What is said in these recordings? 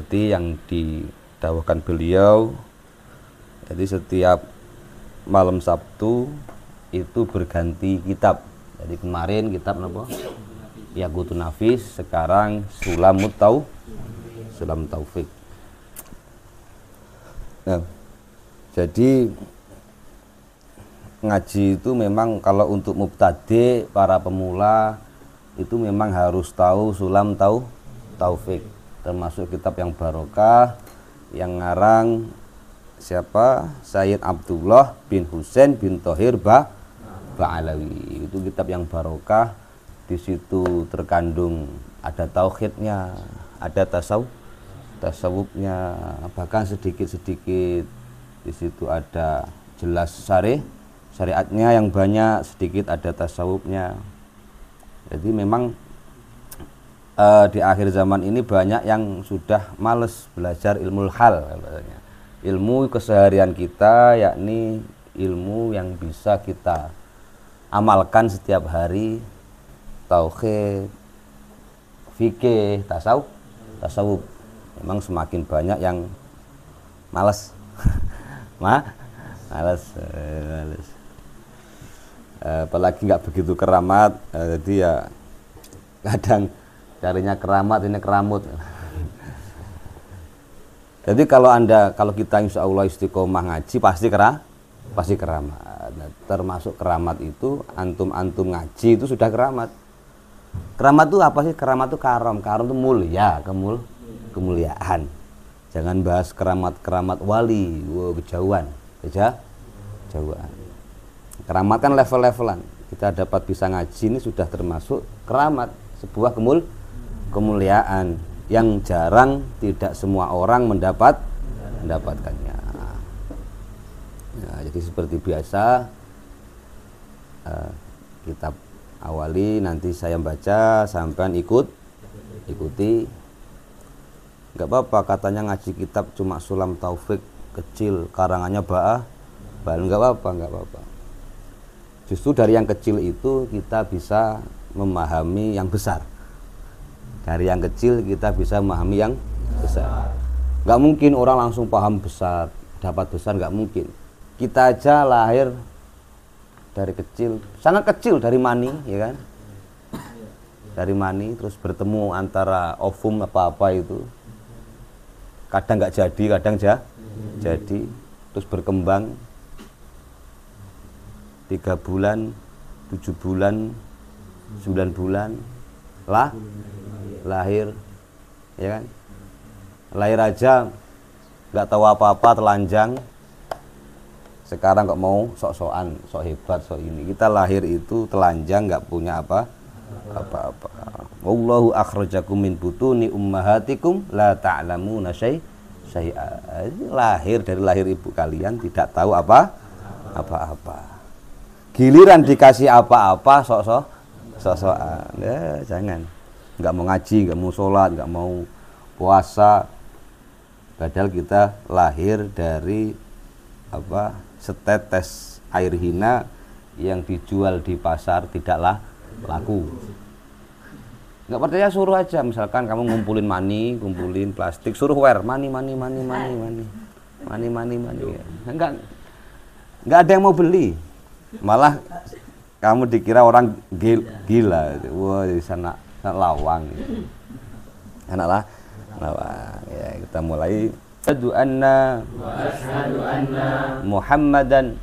seperti yang didawahkan beliau. Jadi setiap malam Sabtu itu berganti kitab. Jadi kemarin kitab apa? Yaqutun Nafis, sekarang Sulam Taufik. Nah, jadi ngaji itu memang kalau untuk mubtadi, para pemula itu memang harus tahu Sulam Taufik, termasuk kitab yang barokah yang ngarang siapa? Sayyid Abdullah bin Husain bin Thohir Ba'alawi. Itu kitab yang barokah. Di situ terkandung ada tauhidnya, ada tasawufnya, bahkan sedikit-sedikit di situ ada jelas syariatnya yang banyak, sedikit ada tasawufnya. Jadi memang di akhir zaman ini banyak yang sudah males belajar ilmu hal, ilmu keseharian kita, yakni ilmu yang bisa kita amalkan setiap hari. Tauhid, fikih, tasawuf. Memang semakin banyak yang malas. Malas. Apalagi nggak begitu keramat, jadi ya kadang carinya keramat, ini keramut. Jadi kalau kita insya Allah istiqomah ngaji pasti keramat. Nah, termasuk keramat itu antum ngaji itu sudah keramat. Keramat itu apa sih? Keramat itu karam itu mulia, kemuliaan. Jangan bahas keramat wali, kejauhan. Keramat kan level-levelan. Kita dapat bisa ngaji ini sudah termasuk keramat, sebuah kemuliaan yang jarang, tidak semua orang mendapatkannya. Nah, jadi seperti biasa kitab awali, nanti saya baca, sampean ikuti. Enggak apa-apa katanya ngaji kitab cuma Sulam Taufik kecil, karangannya enggak apa-apa. Justru dari yang kecil itu kita bisa memahami yang besar. Dari yang kecil kita bisa memahami yang besar. Enggak mungkin orang langsung paham besar, dapat besar, enggak mungkin. Kita aja lahir dari kecil, sangat kecil, dari mani, ya kan? Dari mani terus bertemu antara ovum apa itu, kadang nggak jadi, kadang jadi, terus berkembang 3 bulan, 7 bulan, 9 bulan, lahir, ya kan? Lahir aja nggak tahu apa-apa, telanjang. Sekarang kok mau sok-sokan, sok hebat, sok ini. Kita lahir itu telanjang, nggak punya apa-apa. Wallahu akhrajakum min butuni ummahatikum la ta'lamuna syai'a. Lahir dari lahir ibu kalian tidak tahu apa-apa. Giliran dikasih apa-apa, sok-sokan. Ya, jangan. Nggak mau ngaji, nggak mau sholat, nggak mau puasa. Padahal kita lahir dari setetes air hina yang dijual di pasar tidaklah laku. Nggak percaya suruh aja, misalkan kamu ngumpulin kumpulin plastik, suruh mani. Nggak ada yang mau beli, malah kamu dikira orang gila. Wah, di sana lawang, anak lawang. Ya, kita mulai. Asyhadu anna Muhammadan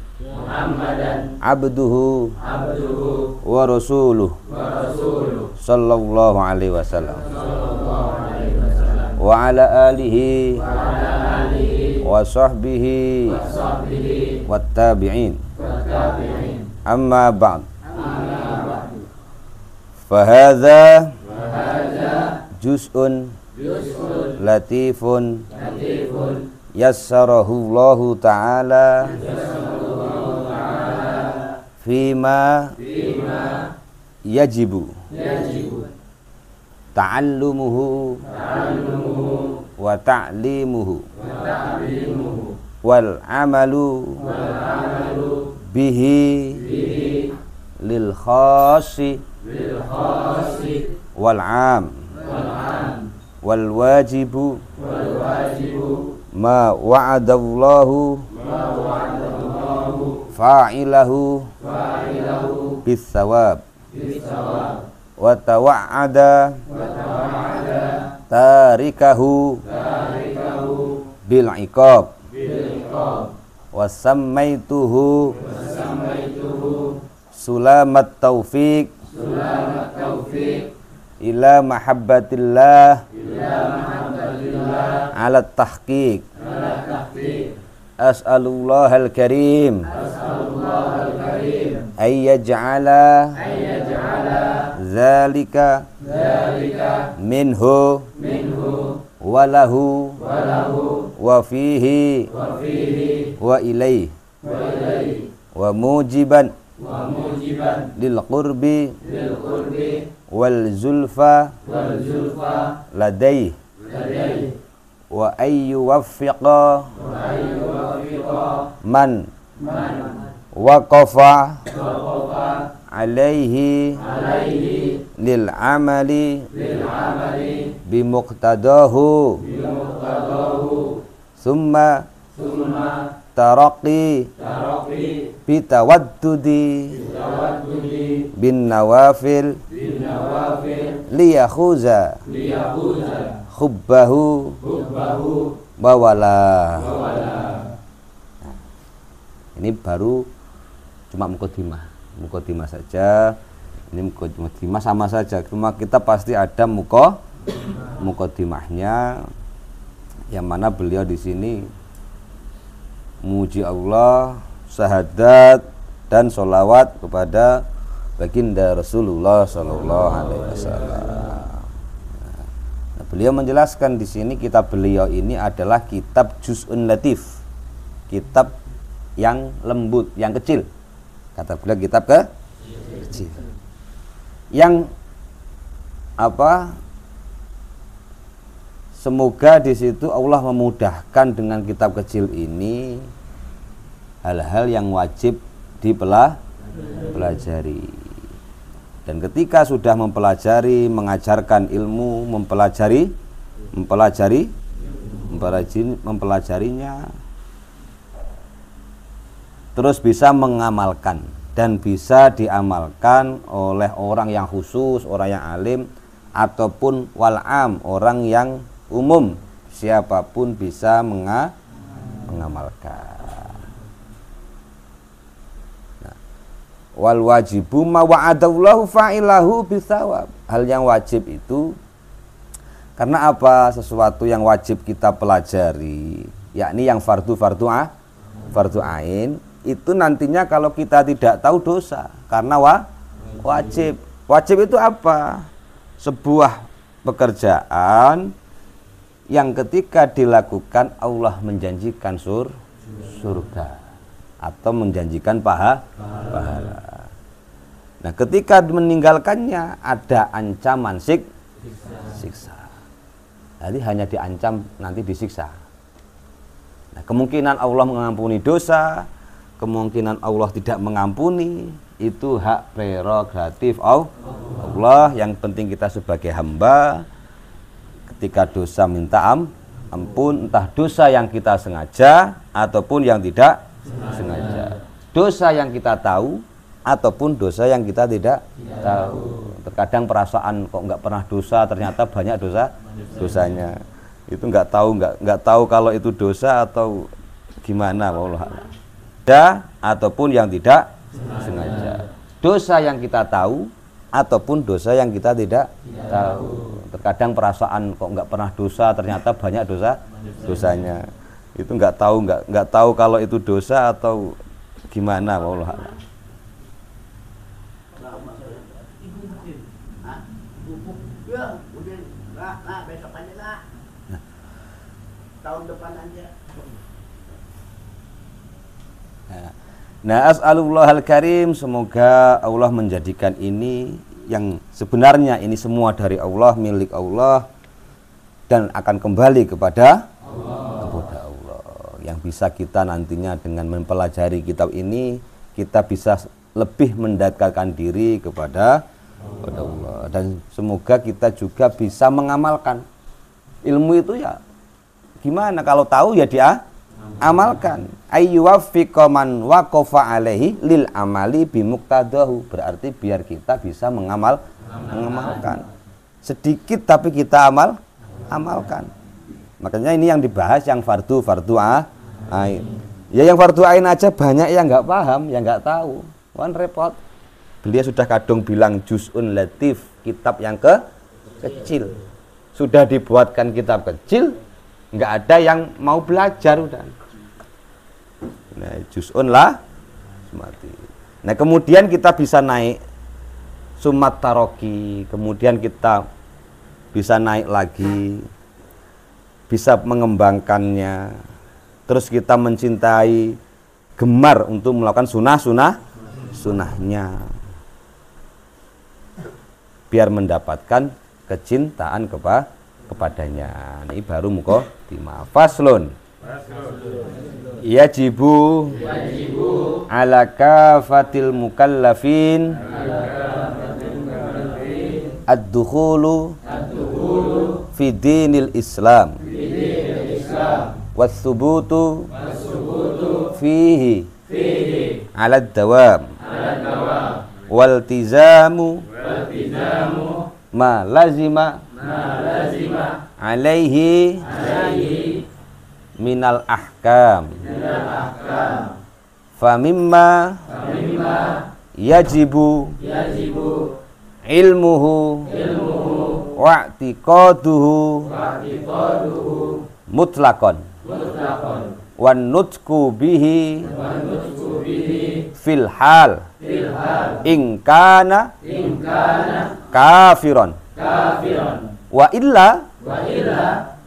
abduhu wa rasuluh sallallahu alaihi wasallam wa ala alihi wa sahbihi wat tabi'in. Amma ba'd. Fahadha juz'un latifun yassarahullahu ta'ala fima yajibu ta'allumuhu wa ta'limuhu wal amalu bihi lil khasi wal am wal wajibu ma wa'adallahu fa'ilahu bisawab wa tawa'ada tarikahu bil iqab wa sammaituhu sulamat taufiq ila mahabbatillah ala tahqiq as'alullahal karim ayyaj'ala zalika minhu walahu wa fihi wa ilaih wa mujiban lil qurbi wal zulfa ladaih wa ayyu waffiqa man waqafa alaihi lil amali bimuqtadahu summa taraqi bitawaddudi bin nawafil liyakhuza khubbahu bawala. Ini baru cuma mukodimah saja. Ini mukodimah sama saja, cuma kita pasti ada mukodimahnya, yang mana beliau di sini muji Allah, syahadat dan sholawat kepada baginda Rasulullah Sallallahu Alaihi Wasallam. Nah, beliau menjelaskan di sini kitab beliau ini adalah kitab Juz'un Latif, kitab yang lembut, yang kecil. Kata beliau kitab kecil. Yang semoga di situ Allah memudahkan dengan kitab kecil ini hal-hal yang wajib dipelajari. Dan ketika sudah mempelajari, mengajarkan ilmu, mempelajarinya, terus bisa mengamalkan dan bisa diamalkan oleh orang yang khusus, orang yang alim, ataupun wal'am, orang yang umum, siapapun bisa mengamalkan. Nah, wal wajibu ma wa'adallahu fa'ilahu bisawab. Hal yang wajib itu karena apa? Sesuatu yang wajib kita pelajari, yakni yang fardu ain, itu nantinya kalau kita tidak tahu dosa, karena wajib. Wajib itu apa? Sebuah pekerjaan yang ketika dilakukan Allah menjanjikan surga atau menjanjikan pahala. Nah, ketika meninggalkannya ada ancaman siksa. Jadi hanya diancam, nanti disiksa. Nah, kemungkinan Allah mengampuni dosa, kemungkinan Allah tidak mengampuni, itu hak prerogatif Allah. Yang penting kita sebagai hamba, ketika dosa minta ampun, entah dosa yang kita sengaja ataupun yang tidak sengaja, dosa yang kita tahu ataupun dosa yang kita tidak tahu. Terkadang perasaan kok nggak pernah dosa, ternyata banyak dosanya. Itu nggak tahu kalau itu dosa atau gimana, wallah. Ataupun yang tidak sengaja, dosa yang kita tahu ataupun dosa yang kita tidak tahu. Terkadang perasaan kok nggak pernah dosa, ternyata banyak dosanya. Itu nggak tahu kalau itu dosa atau gimana, wallah. Besok aja lah. Tahun depan aja. Nah, as'alullahal karim, semoga Allah menjadikan ini yang sebenarnya ini semua dari Allah, milik Allah, dan akan kembali kepada Allah. Yang bisa kita nantinya dengan mempelajari kitab ini, kita bisa lebih mendekatkan diri kepada Allah. Dan semoga kita juga bisa mengamalkan ilmu itu, ya Gimana kalau tahu ya dia amalkan. Ayyuwaffiqa man waqafa alaihi lil amali bimuqtadahu. Berarti biar kita bisa mengamalkan. Sedikit tapi kita amalkan. Makanya ini yang dibahas yang fardu ain. Ya yang fardu ain aja banyak yang nggak paham, yang nggak tahu. Wan repot. Beliau sudah kadung bilang juz'un latif, kitab yang kecil. Sudah dibuatkan kitab kecil, nggak ada yang mau belajar udah. Nah, juz'un lah mati. Nah, kemudian kita bisa naik sumat taroki, kemudian kita bisa naik lagi, bisa mengembangkannya. Terus kita mencintai, gemar untuk melakukan sunahnya. Biar mendapatkan kecintaan kepadanya. Ini baru muqaddimah. Faslun. Yajibu ala kafatil mukallafin ad-dukhulu fi dinil Islam was-subutu fihi ala ad-dawam waltizamu ma lazima alaihi minal ahkam famimma yajibu ilmuhu wa'tiqaduhu mutlaqan wan nutqu bihi fil hal in kana kafiran wa illa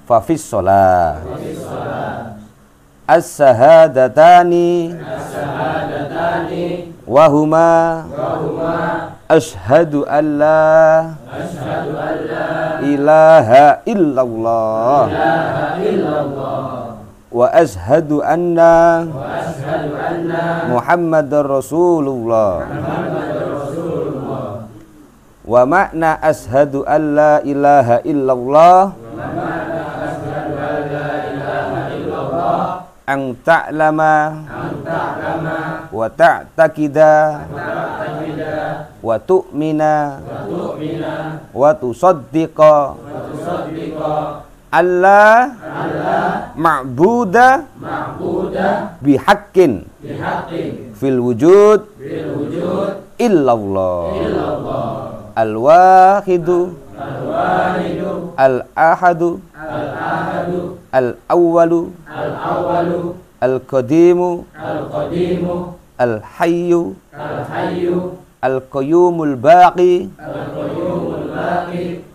fa fis shalah as-shahadatani wa huma asyhadu an la ilaha illallah wa asyhadu anna Muhammadar Rasulullah. Wa makna asyhadu an la ilaha illallah an ta'lama wa ta'taqida wa tu'mina wa tusaddiqa Allah ma'buda bihaqqin fil wujud illallah al-wahidu al-ahadu al-awwalu al-qadimu al-hayyu al-qayyumul baqi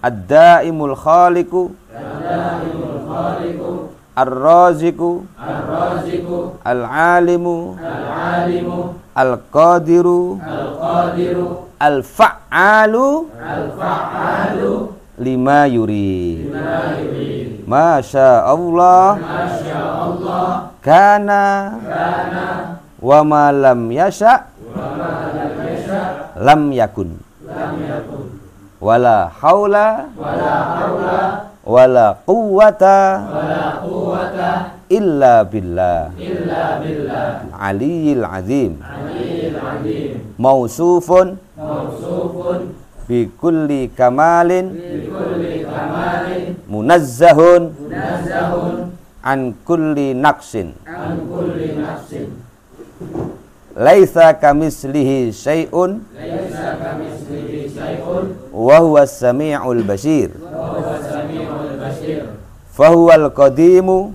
ad-daimul khaliqu ar-raziqu al-alimu al-qadiru al-fa'alu lima yuri masya Allah kana wa ma lam yasha lam yakun wala haula wala quwwata illa billah aliyil azim mausufun bi kulli kamalin munazzahun an kulli naqsin laisa kamislihi syai'un wa huwa as-sami'ul basir fa huwa al-qadimu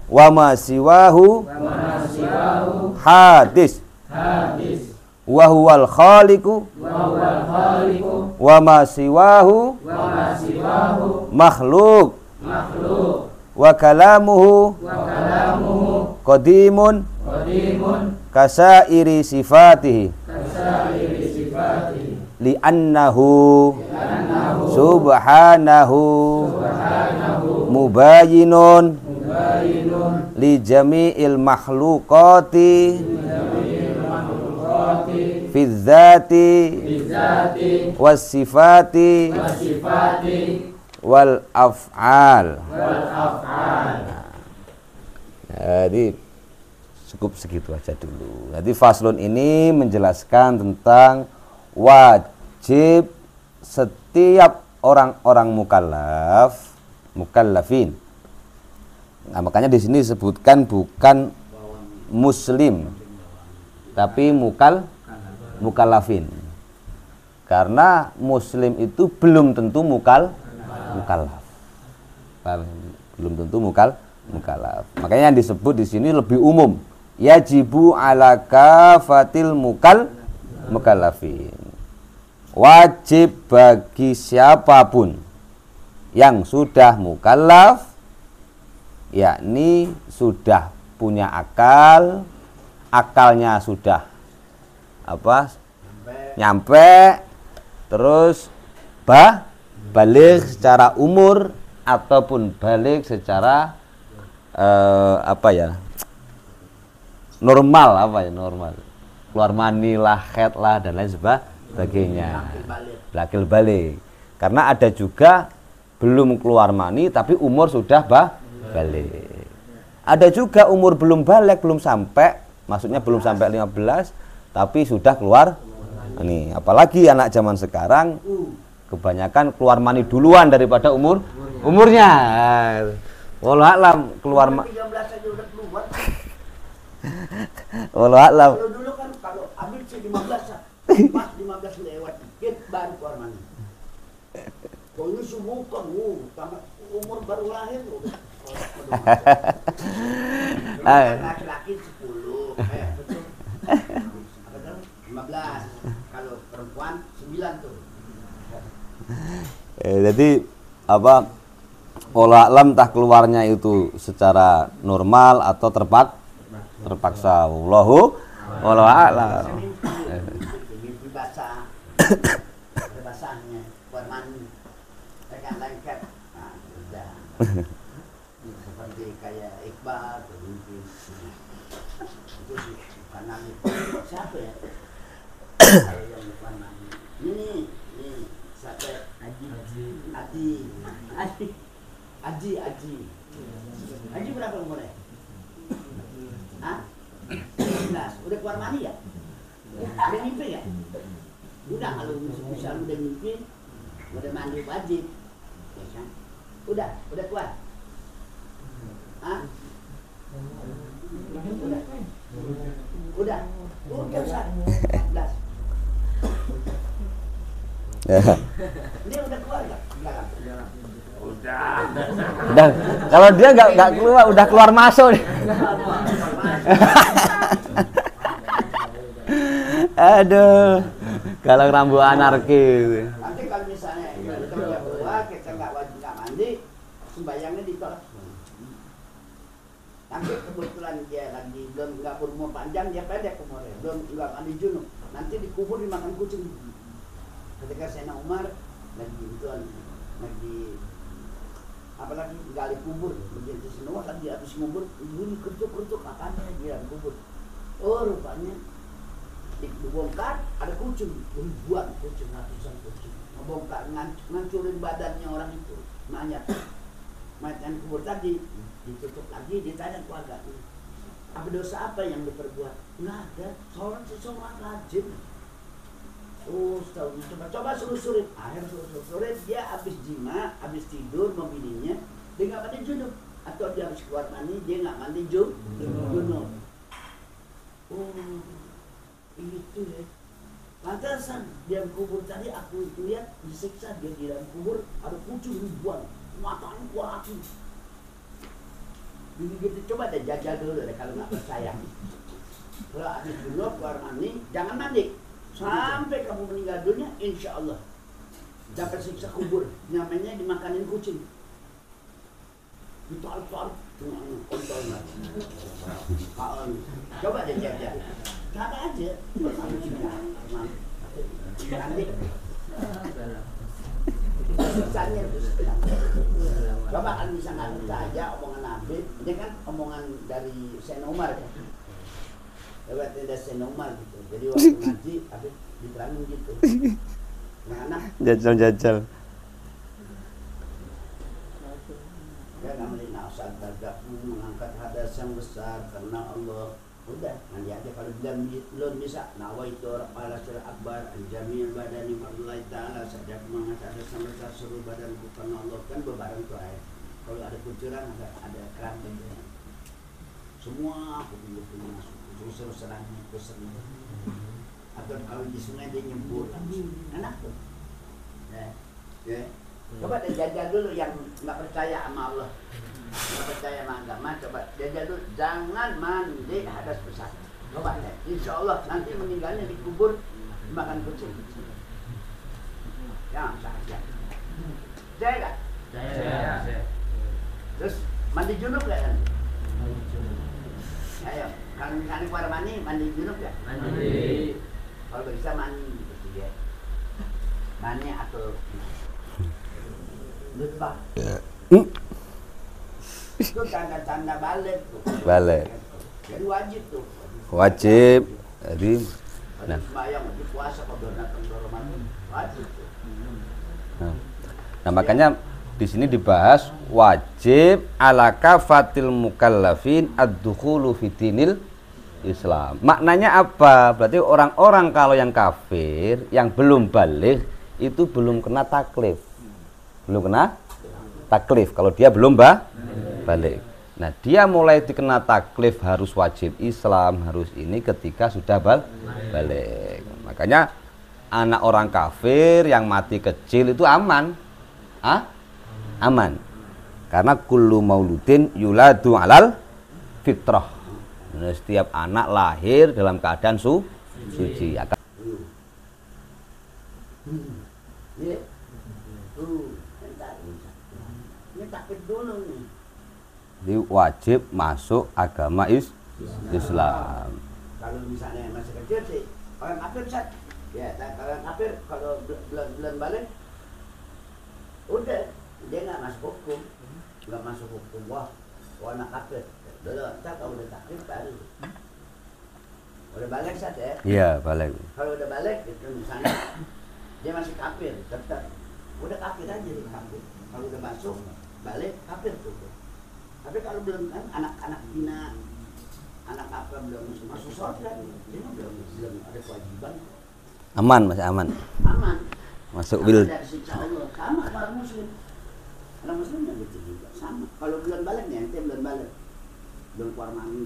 wa ma siwahu hadis wa huwa al-khaliqu wa ma siwahu makhluk wa kalamuhu qadimun kasairi sifatihi li'annahu subhanahu mubayyinun li jami'il makhluqati fi dzati was sifati wal af'al. wal af'al. Jadi cukup segitu aja dulu. Jadi faslun ini menjelaskan tentang wajib setiap orang-orang mukallafin. Nah, makanya di sini disebutkan bukan muslim, tapi mukallafin. Karena muslim itu belum tentu mukallaf. Belum tentu mukallaf. Makanya yang disebut di sini lebih umum. Yajibu ala kafatil mukallafin. Wajib bagi siapapun yang sudah mukallaf, yakni sudah punya akal, akalnya sudah nyampe, terus balik secara umur ataupun balik secara normal, keluar mani lah, haid lah, dan lain sebagainya. Lakil balik. Karena ada juga belum keluar mani tapi umur sudah balik. Ada juga umur belum balik, belum sampai, maksudnya belum sampai 15 tapi sudah keluar. Ini apalagi anak zaman sekarang kebanyakan keluar mani duluan daripada umurnya. Wallahu a'lam keluar 13 aja udah keluar. Wallahu a'lam. Kalau dulu kan kalau ambil 15 pas 15 lewat dikit baru keluar mani. Kalau ini subuh kan umur baru lahir udah. Laki-laki 10 betul. 15. Kalau perempuan 9 tuh. Jadi Wallahu a'lam tah keluarnya itu secara normal atau terpaksa. Wallahu a'lam. Mimpi basah. Basahnya keluar mani. Tekan lengket. Nah, udah. Seperti kayak Iqbal mimpi. Itu sih kanan siapa ya? Yang keluar mani. Ini siapa? Aji berapa umurnya? Hah? 19. Udah keluar mani ya? Udah mimpi ya? Udah kalau misalnya udah mimpi, udah mandi wajib, ya kan? Udah keluar? Hah? Udah Ustaz. 14. Ini udah keluar nggak? Udah. Kalau dia nggak keluar, udah keluar masuk nih. Aduh, kalau rambu anarki. Nanti kalau misalnya kita udah keluar, kita nggak wajib nggak mandi, sembayangnya ditolak. Nanti kebetulan dia lagi belum nggak berumur panjang, dia pendek umurnya, belum nggak mandi junub. Nanti dikubur dimakan kucing. Ketika Sayyidina Umar lagi apalagi gali kubur, begitu Sayyidina Umar lagi habis kubur, bunyi kertuk makanya dia kubur. Oh rupanya dibongkar ada kucing, ribuan kucing, ratusan kucing, ngebongkar ngancurin badannya orang itu, mayat yang kubur tadi ditutup lagi, ditanya keluarga, apa dosa apa yang diperbuat? Nggak ada, seorang rajin. Oh, coba selusurin. Akhir selusurin, dia habis jima, habis tidur membininya, dia nggak mandi junub, atau dia habis keluar mandi, dia nggak mandi junub. Oh, itu ya. Lantasan dia kubur tadi aku lihat disiksa dia di dalam kubur ada kucing ribuan, matanya keluar api. Begitu coba deh jajal dulu deh kalau nggak percaya. Kalau habis junub keluar mandi, jangan mandi. Sampai kamu meninggal dunia, insya Allah dapat siksa kubur. Namanya dimakanin kucing. Ditolak, coba deh jajal. Coba aja. Nanti siksanya itu sedang. Coba kan bisa nggak percaya omongan Nabi. Ini kan omongan dari Sayyidina Umar ya. Lewat ada Sayyidina Umar gitu. Jadi waktu ngaji habis diterangin gitu. Nah, jajal. sadaqahmu mengangkat hadas yang besar karena Allah. Udah, nanti aja kalau belum bisa nawaitu rafa'al hadas akbar anjamil badani ma'allahi ta'ala sadaq mengangkat hadas yang besar seluruh badanku karena Allah. Kan bebareng tuh ayat. Kalau ada kucuran ada keran dan semua kumpul masuk terus serangnya terus atau kalau di sungai dia nyebur enak tuh ya. Coba deh jajah dulu yang nggak percaya sama Allah, nggak percaya sama agama, coba jajah dulu jangan mandi hadas besar. Coba deh, insya Allah nanti meninggalnya dikubur makan kucing. Ya saja. Saya nggak? Saya. Terus mandi junub nggak kan? Ayo, kalau misalnya keluar mandi junub ya? Mandi. Kalau bisa mandi gitu ya. Mandi atau lupa. Itu tanda-tanda balik tuh. Balik. Jadi wajib tuh. Wajib. Jadi nah. Sembahyang wajib puasa kalau datang ke Ramadan. Wajib tuh. Nah, makanya di sini dibahas wajib ala kafatil mukallafin ad-dukhulu fi dinil Islam. Maknanya apa? Berarti orang-orang kalau yang kafir, yang belum balik itu belum kena taklif. Belum kena taklif kalau dia belum balik. Nah, dia mulai dikena taklif harus wajib Islam, harus ini ketika sudah balik. Makanya anak orang kafir yang mati kecil itu aman. Aman. Karena kullu mauludin yuladu alal fitrah. Nah, setiap anak lahir dalam keadaan suci. Ini takut dulu nih. Jadi wajib masuk agama Islam. Kalau misalnya masih kecil sih orang kafir Ustaz. Ya, orang kafir kalau belum balik udah dia nggak masuk hukum, nggak masuk hukum. Wah, anak kafir. Dulu tak kalau udah takfir baru. Udah balik Ustaz ya? Iya, balik. Kalau udah balik itu misalnya dia masih kafir, tetap udah kafir aja dia kafir. Kalau udah masuk balik kafir tuh. Tapi kalau belum kan anak-anak bina, anak apa belum masuk sholat kan, dia belum ada kewajiban. Aman, masih aman. Aman. Masuk wil. Dari siksa Allah sama orang muslim. Orang muslim begitu juga sama. Kalau belum balik nih, ente belum balik, belum keluar mani,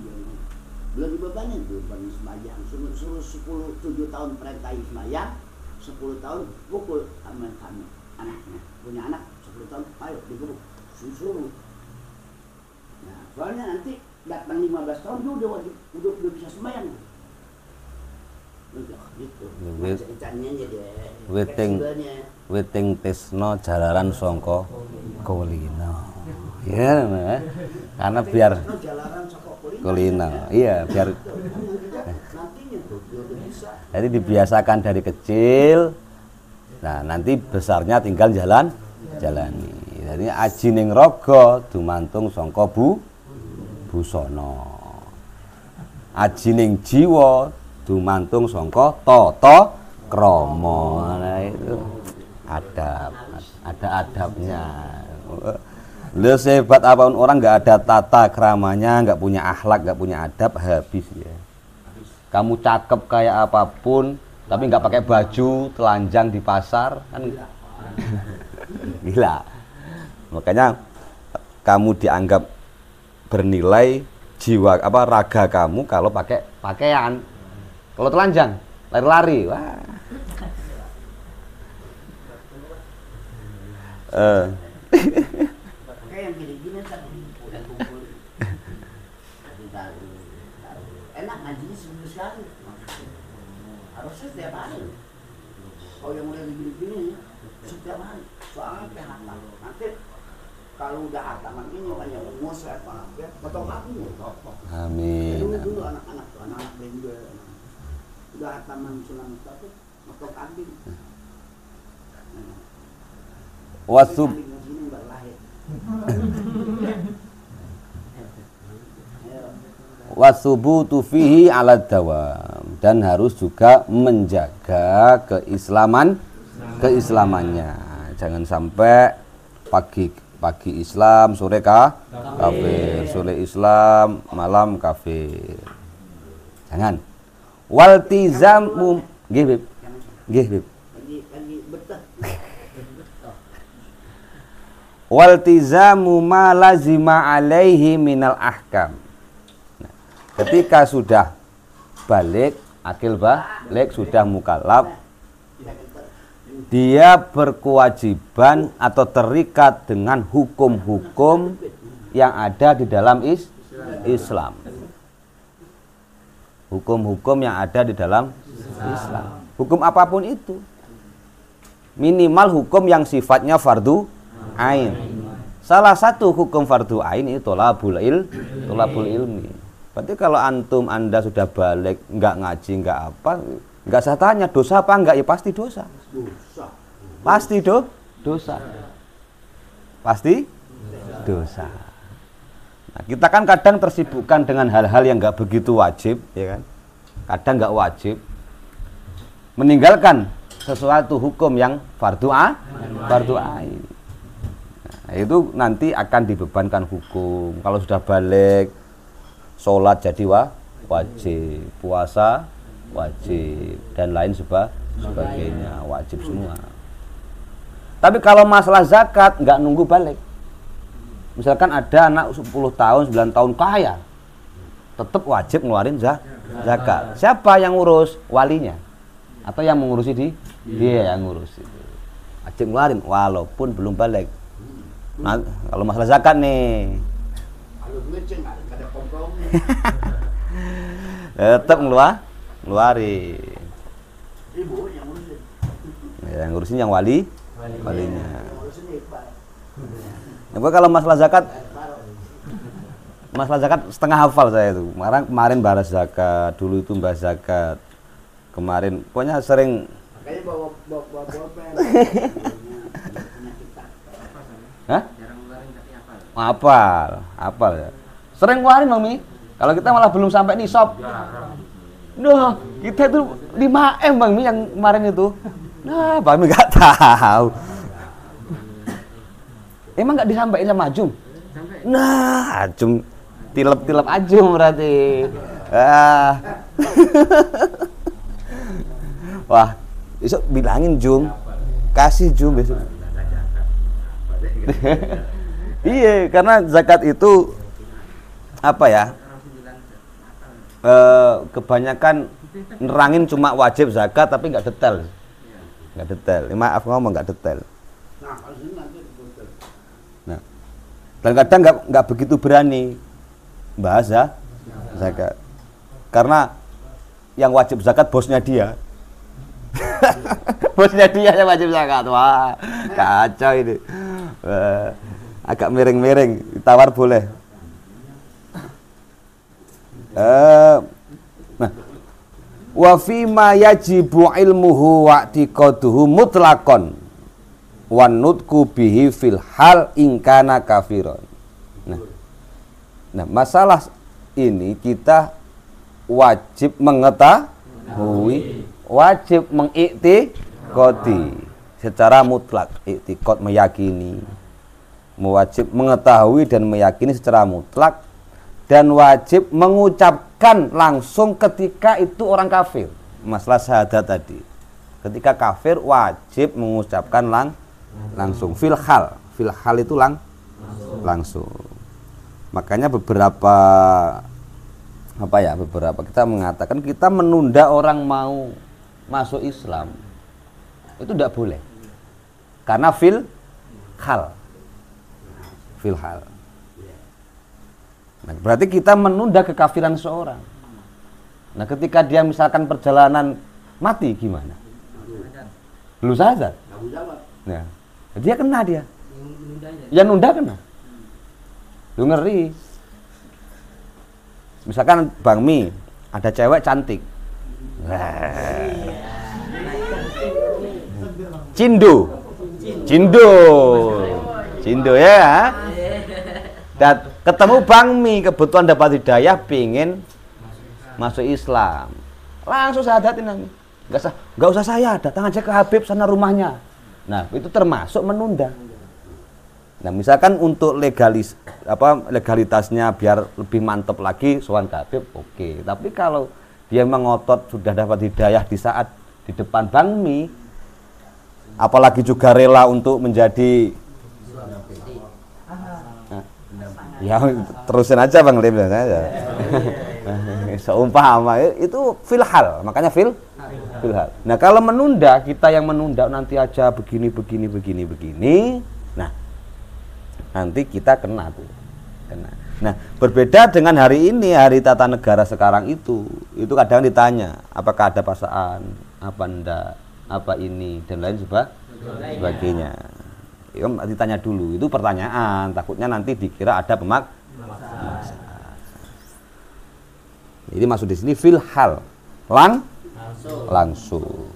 belum dibebani, belum sembahyang. Suruh 7 tahun perintahin sembahyang, 10 tahun pukul sama kami anaknya. Punya anak 10 tahun, ayo digeruk, suruh. Nah, soalnya nanti datang 15 tahun dia udah bisa sembahyang. Gitu. Witing tisno jalaran songko kulino. Ya, nah. Karena biar kulino. Iya, biar jadi dibiasakan dari kecil. Nah, nanti besarnya tinggal jalani. Jadi aji ning raga dumantung sangka busana. Aji ning jiwa dumantung sangka tata krama. Nah, itu ada adabnya. Lu sehebat apapun orang nggak ada tata kramanya, nggak punya akhlak, nggak punya adab, habis ya. Kamu cakep kayak apapun, tapi nggak pakai baju, telanjang di pasar, kan gila. Makanya kamu dianggap bernilai jiwa raga kamu kalau pakai pakaian. Kalau telanjang, lari-lari, wah. Kayak yang gini-gini kan udah kumpul. Enak ngajinya seminggu sekali. Harusnya setiap hari. Kalau yang udah gini-gini setiap hari. Soalnya kayak hatam. Nanti kalau udah hataman ini banyak umur saya ya potong kaki. Amin. Dulu anak-anak benda. Udah hataman sulam tapi potong kambing. Wasubutu fihi ala dawam, dan harus juga menjaga keislamannya. Jangan sampai pagi Pagi Islam, sore kafir. Sore Islam, malam kafir. Jangan. Waltizamu nggih, Bib. Nggih, Bib. Lagi betah. Waltizamu ma lazima alaihi minal ahkam. Nah, ketika sudah balik, akil balik, sudah mukallaf, dia berkewajiban atau terikat dengan hukum-hukum yang ada di dalam Islam. Hukum-hukum yang ada di dalam Islam. Hukum apapun itu. Minimal hukum yang sifatnya fardu ain. Salah satu hukum fardu ain itu tolabul ilmi. Berarti kalau anda sudah balik, nggak ngaji, nggak apa, nggak saya tanya dosa apa enggak, ya pasti dosa. Pasti dosa. Pasti dosa. Nah, kita kan kadang tersibukkan dengan hal-hal yang nggak begitu wajib, ya kan? Kadang nggak wajib. Meninggalkan sesuatu hukum yang fardu ain. Nah, itu nanti akan dibebankan hukum. Kalau sudah balik, sholat jadi wajib, puasa wajib, dan lain sebagainya wajib semua. Tapi kalau masalah zakat nggak nunggu balik. Misalkan ada anak 10 tahun, 9 tahun kaya, tetap wajib ngeluarin zakat. Siapa yang ngurus? Walinya. Atau yang mengurusi dia yang ngurus itu. Wajib ngeluarin walaupun belum balik. Nah, kalau masalah zakat nih, Kalau duit sih nggak ada kompromi. tetap ngeluarin. Ibu yang ngurusin. Yang ngurusin yang walinya. Yang ngurusin Iqbal. Nah, kalau masalah zakat setengah hafal saya itu. Kemarin bahas zakat, dulu itu bahas zakat. Kemarin pokoknya sering. Makanya bawa bolpen. Hah? Hafal ya. Sering ngeluarin Bang Mi. Kalau kita malah belum sampai nisab. Duh, kita itu 5M Bang Mi yang kemarin itu. Nah, Bang Mi nggak tahu. Emang nggak disampaikan sama Ajum? Nah, Ajum tilep-tilep Ajum berarti. Wah, besok bilangin Jum, kasih Jum besok. Iya, karena zakat itu apa ya? Kebanyakan nerangin cuma wajib zakat tapi nggak detail. Nggak detail. Maaf ngomong nggak detail. Nah, kalau sini nanti betul. Nah, dan kadang nggak begitu berani bahas zakat. Karena yang wajib zakat bosnya dia. Bosnya dia yang wajib zakat. Wah, kacau ini. Agak miring-miring, ditawar boleh. Nah, wa fi ma yajibu ilmuhu wa i'tiqaduhu mutlaqan wan nutqu bihi fil hal in kana kafiron. Nah, masalah ini kita wajib mengetahui, wajib mengiktikadi secara mutlak. Iktikad meyakini, wajib mengetahui dan meyakini secara mutlak, dan wajib mengucapkan langsung ketika itu orang kafir. Masalah syahadat tadi, ketika kafir wajib mengucapkan langsung fil hal itu langsung. Makanya beberapa kita mengatakan kita menunda orang mau masuk Islam itu tidak boleh, karena fil hal. Nah, berarti kita menunda kekafiran seorang. Nah, ketika dia misalkan perjalanan mati gimana? Belum sadar. Nah, dia kena dia. Yang nunda kena. Lu ngeri. Misalkan Bang Mi, ada cewek cantik. Cindo ya. Dan ketemu Bang Mi, kebetulan dapat hidayah, pingin masuk Islam, langsung syahadatin Bang Mi. Nggak usah saya, datang aja ke Habib sana rumahnya. Nah, itu termasuk menunda. Nah, misalkan untuk legalitasnya biar lebih mantap lagi sowan ke Habib, oke. Tapi kalau dia mengotot sudah dapat hidayah di saat di depan Bangmi, apalagi juga rela untuk menjadi ya terusin aja Bang Lim aja. Seumpama itu filhal, makanya filhal. Nah, kalau menunda, kita yang menunda nanti aja begini. Nah, nanti kita kena tuh. Nah, berbeda dengan hari ini, hari tata negara sekarang itu kadang ditanya, apakah ada paksaan, apa enggak, apa ini dan lain sebagainya. Itu ditanya dulu, itu pertanyaan, takutnya nanti dikira ada pemaksaan. Jadi maksud di sini filhal, langsung.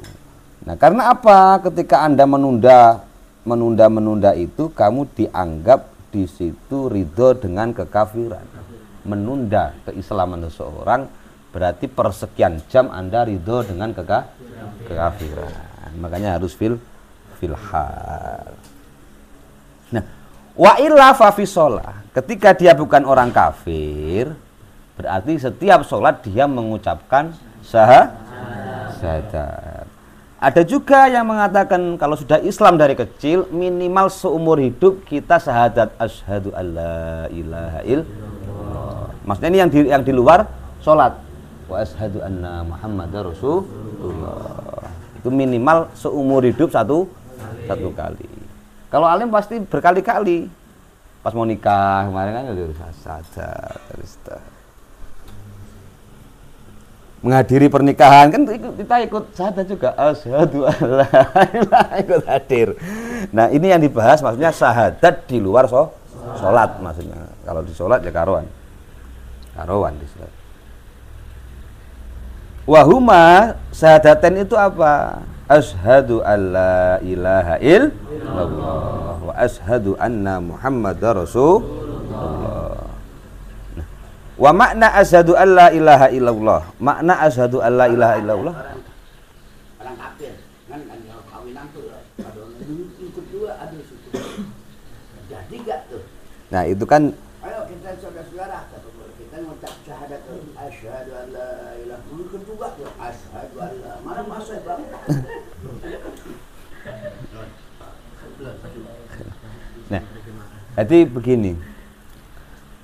Nah, karena apa? Ketika Anda menunda itu, kamu dianggap di situ ridho dengan kekafiran. Menunda keislaman seseorang berarti persekian jam Anda ridho dengan kekafiran. Makanya harus filhal. Nah, wa illa fa fi shalah. Ketika dia bukan orang kafir, berarti setiap sholat dia mengucapkan syahadat. Ada juga yang mengatakan kalau sudah Islam dari kecil, minimal seumur hidup kita syahadat asyhadu alla ilaha illallah. Maksudnya ini yang di luar sholat. Wa asyhadu anna Muhammadar Rasulullah. Itu minimal seumur hidup satu kali. Kalau alim pasti berkali-kali. Pas mau nikah kemarin kan syahadat. Menghadiri pernikahan kan kita ikut syahadat juga, asyhadu alla ilaha ikut hadir. Nah, ini yang dibahas maksudnya syahadat di luar sholat maksudnya. Kalau di sholat ya karoan di sholat. Wahuma syahadaten itu apa? Asyhadu alla ilaha illallah wa asyhadu anna Muhammadar Rasulullah. Wa makna asyhadu alla ilaha illallah. Makna asyhadu alla ilaha illallah. Orang kafir kan kawinan tuh ada ikut dua ada suku. Jadi enggak tuh. Nah, itu kan Ayo kita saudara-saudara kita ngucap syahadat asyhadu alla ilaha illallah kedua tuh asyhadu alla mana masuk Bang. Nah, jadi begini.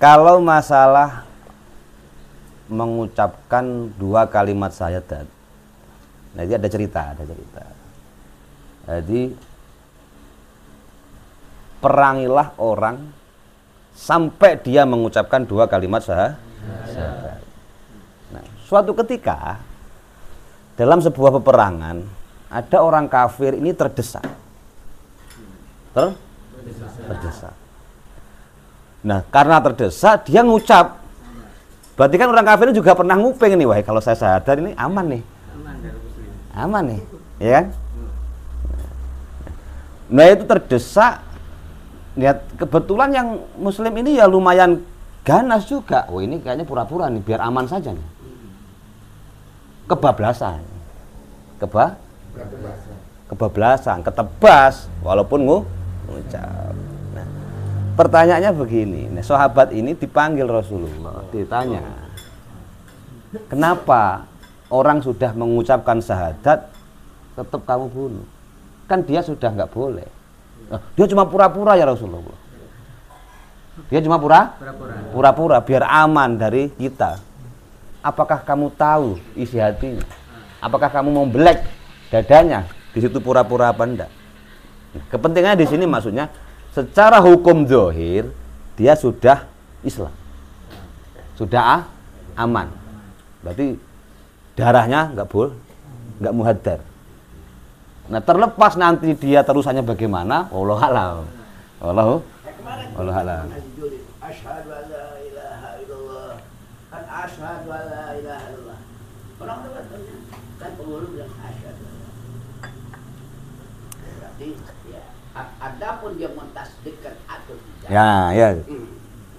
Kalau masalah mengucapkan dua kalimat syahadat, nah ini ada cerita. Jadi perangilah orang sampai dia mengucapkan dua kalimat syahadat. Nah, suatu ketika dalam sebuah peperangan ada orang kafir ini terdesak. Nah, karena terdesak dia ngucap. Berarti kan orang kafir ini juga pernah nguping nih, wah kalau saya syahadat ini aman nih. Ya kan? Nah, itu terdesak. Lihat kebetulan yang muslim ini ya lumayan ganas juga. Oh, ini kayaknya pura-pura nih biar aman saja nih. Kebablasan. Kebablasan, ketebas walaupun ngucap. Nah, pertanyaannya begini, nah, sahabat ini dipanggil Rasulullah, ditanya, kenapa orang sudah mengucapkan syahadat tetap kamu bunuh? Kan dia sudah nggak boleh. Dia cuma pura-pura ya Rasulullah. Dia cuma pura-pura biar aman dari kita. Apakah kamu tahu isi hatinya? Apakah kamu mau belek dadanya? Di situ pura-pura apa enggak? Nah, kepentingannya di sini maksudnya secara hukum zahir dia sudah Islam, sudah aman, berarti darahnya nggak muhaddar. Nah, terlepas nanti dia terusannya bagaimana, wallahu a'lam. Wallahu a'lam. Asyhadu an la ilaha illallah. Kan asyhadu an la ilaha illallah. Orang kan penghulu bilang asyhadu. Berarti ya adapun dia mentasdikkan atau tidak. Ya.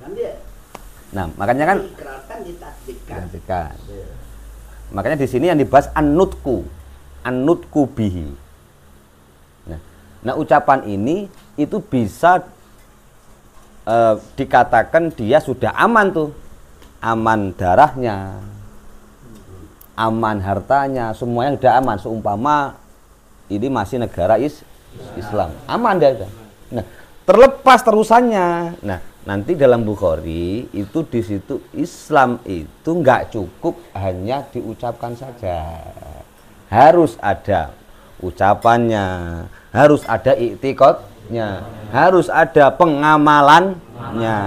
Kan dia. Nah, makanya kan ikrarkan ditasdikkan. Makanya di sini yang dibahas an-nutku bihi. Nah, ucapan ini itu bisa dikatakan dia sudah aman tuh, aman darahnya, aman hartanya, semuanya sudah aman. Seumpama ini masih negara Islam, aman dia. Nah, terlepas terusannya. Nah, nanti dalam Bukhari itu di situ Islam itu nggak cukup hanya diucapkan saja, harus ada ucapannya, harus ada iktikadnya, harus ada pengamalannya.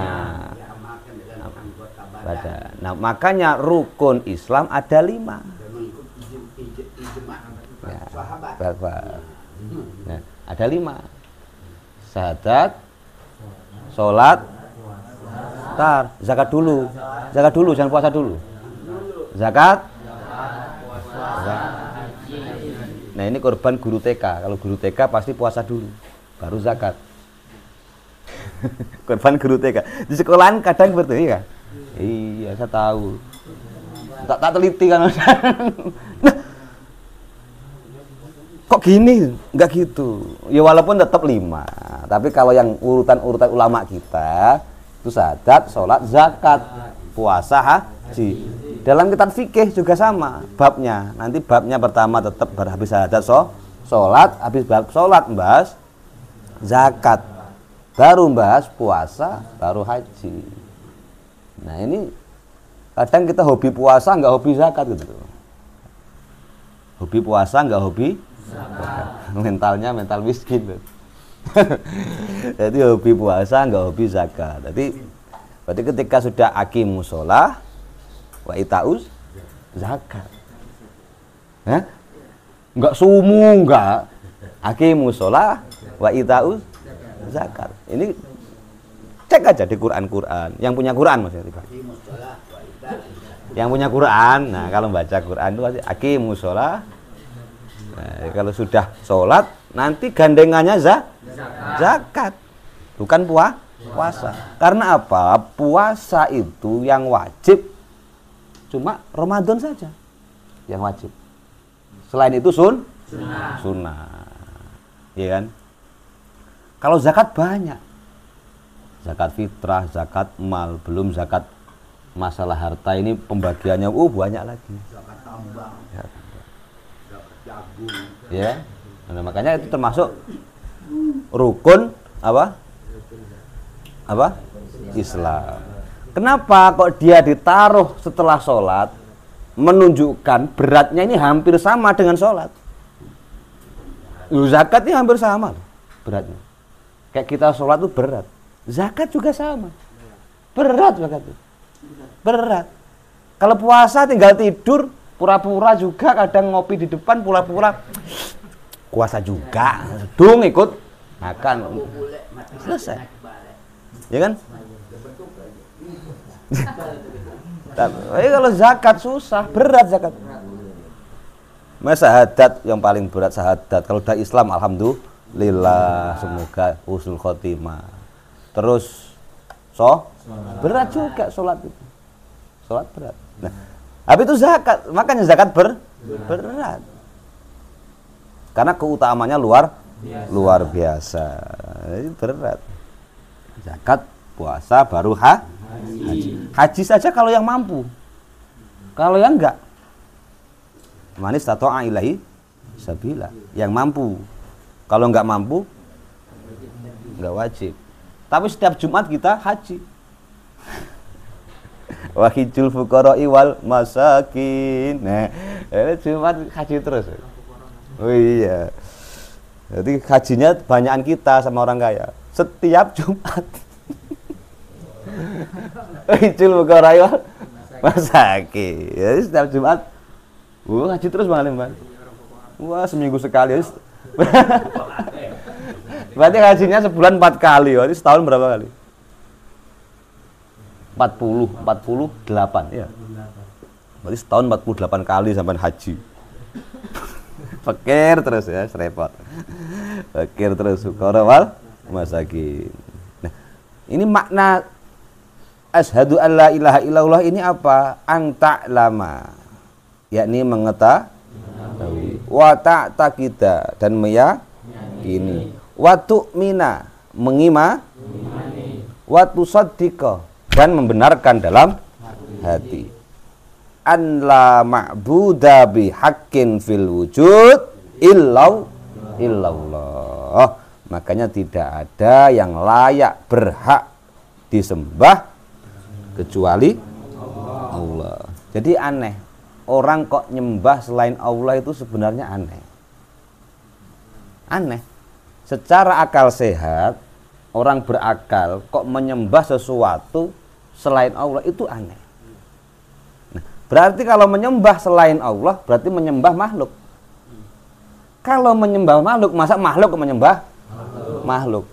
Nah, makanya rukun Islam ada 5. Ya, nah, ada 5. Syahadat, sholat, zakat dulu, jangan puasa dulu. Zakat. Nah, ini korban guru TK. Kalau guru TK pasti puasa dulu, baru zakat. Korban guru TK. Di sekolahan kadang seperti itu ya. Iya, saya tahu. Tak teliti kan. Nah, kok gini? Enggak gitu. Ya walaupun tetap 5. Tapi kalau yang urutan ulama kita itu syahadat, sholat, zakat, puasa, haji. Dalam kitab fikih juga sama babnya. Nanti babnya pertama tetap habis syahadat, sholat, habis bab sholat membahas zakat, baru membahas puasa, baru haji. Nah, ini kadang kita hobi puasa nggak hobi zakat gitu. Hobi puasa nggak hobi zakat. Mentalnya mental miskin. Jadi hobi puasa nggak hobi zakat. Jadi berarti ketika sudah aqimus shalah wa itauz zakat. Enggak sumu, enggak. Aqimus shalah wa itauz zakat. Ini cek aja di Quran. Yang punya Quran maksudnya. Yang punya Quran. Nah, kalau baca Quran itu pasti aqimus shalah. Nah, kalau sudah sholat nanti gandengannya zakat. Bukan puasa. Karena apa? Puasa itu yang wajib cuma Ramadan saja yang wajib. Selain itu sunnah. Iya kan? Kalau zakat banyak. Zakat fitrah, zakat mal, belum zakat masalah harta, ini pembagiannya banyak lagi. Zakat tambang. Ya. Zakat jagung. Ya. Nah, makanya itu termasuk rukun apa? Islam. Kenapa kok dia ditaruh setelah sholat? Menunjukkan beratnya ini hampir sama dengan sholat. Zakat ini hampir sama beratnya. Kayak kita sholat itu berat. Zakat juga sama. Berat zakat itu. Berat. Kalau puasa tinggal tidur, pura-pura juga, kadang ngopi di depan, pura-pura puasa juga. Dung ikut makan. Selesai. Ya kan? Tapi kalau zakat susah, berat zakat. Syahadat yang paling berat syahadat. Kalau udah Islam alhamdulillah, semoga husnul khotimah. Terus berat juga sholat itu. Sholat berat. Nah, habis itu zakat, makanya zakat berat. Karena keutamanya luar biasa. Jadi berat. Zakat, puasa, baru haji. Haji saja kalau yang mampu. Kalau yang enggak, manis tato'a ilahi sabila, yang mampu. Kalau enggak mampu, enggak wajib. Tapi setiap Jumat kita haji. Wahijul fuqara'i wal masakin. Nah, Jumat haji terus. Oh iya. Jadi hajinya banyakan kita sama orang kaya. Setiap Jumat. Wahijul fuqara'i wal masakin. Jadi setiap Jumat haji terus Bang Alim, Bang. Wah, seminggu sekali. Berarti hajinya sebulan 4 kali. Berarti setahun berapa kali? 48 ya. Berarti setahun 48 kali sampai haji. Fakir terus ya, repot. Fakir terus fuqara wal masakin. Nah, ini makna asyhadu an la ilaha illallah ini apa? Ang ta'lama, yakni mengetahui, wa ta'taqida dan meyakini, wa tu'mina mengimani, wa tusaddiqa, dan membenarkan dalam hati. An la ma'buda bihaqqin fil wujud illallah. Makanya tidak ada yang layak berhak disembah kecuali Allah. Jadi aneh, orang kok nyembah selain Allah itu sebenarnya aneh. Aneh. Secara akal sehat, orang berakal kok menyembah sesuatu selain Allah itu aneh. Nah, berarti kalau menyembah selain Allah berarti menyembah makhluk. Kalau menyembah makhluk, masa makhluk menyembah makhluk?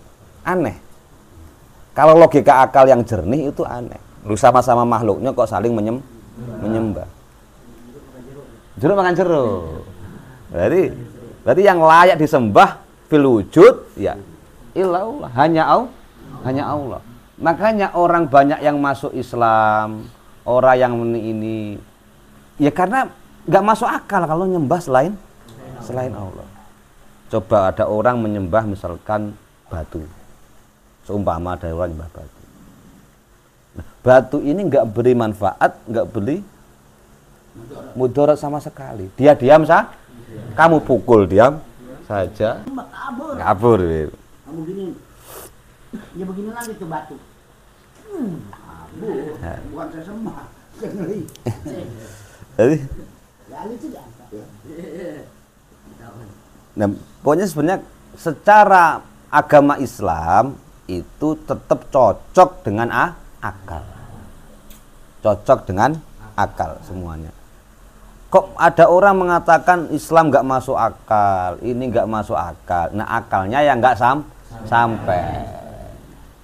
Aneh. Kalau logika akal yang jernih itu aneh. Lu sama-sama makhluknya kok saling menyembah. Jeruk makan jeruk. Berarti yang layak disembah fil wujud ya illallah, hanya Allah. Makanya orang banyak yang masuk Islam, orang yang ini ya karena nggak masuk akal kalau nyembah selain Allah. Coba ada orang menyembah misalkan batu, seumpama ada orang nyembah batu. Nah, batu ini nggak beri manfaat, nggak beri mudarat sama sekali. Dia diam kamu pukul diam saja, kabur. Kamu gini, ya begini lagi tuh batu. Kabur, bukan saya sembah, ngeri. Jadi, ya tidak. nah, pokoknya sebenarnya secara agama Islam itu tetap cocok dengan akal, cocok dengan akal semuanya. Kok ada orang mengatakan Islam nggak masuk akal, ini nggak masuk akal. Nah akalnya yang nggak sampai,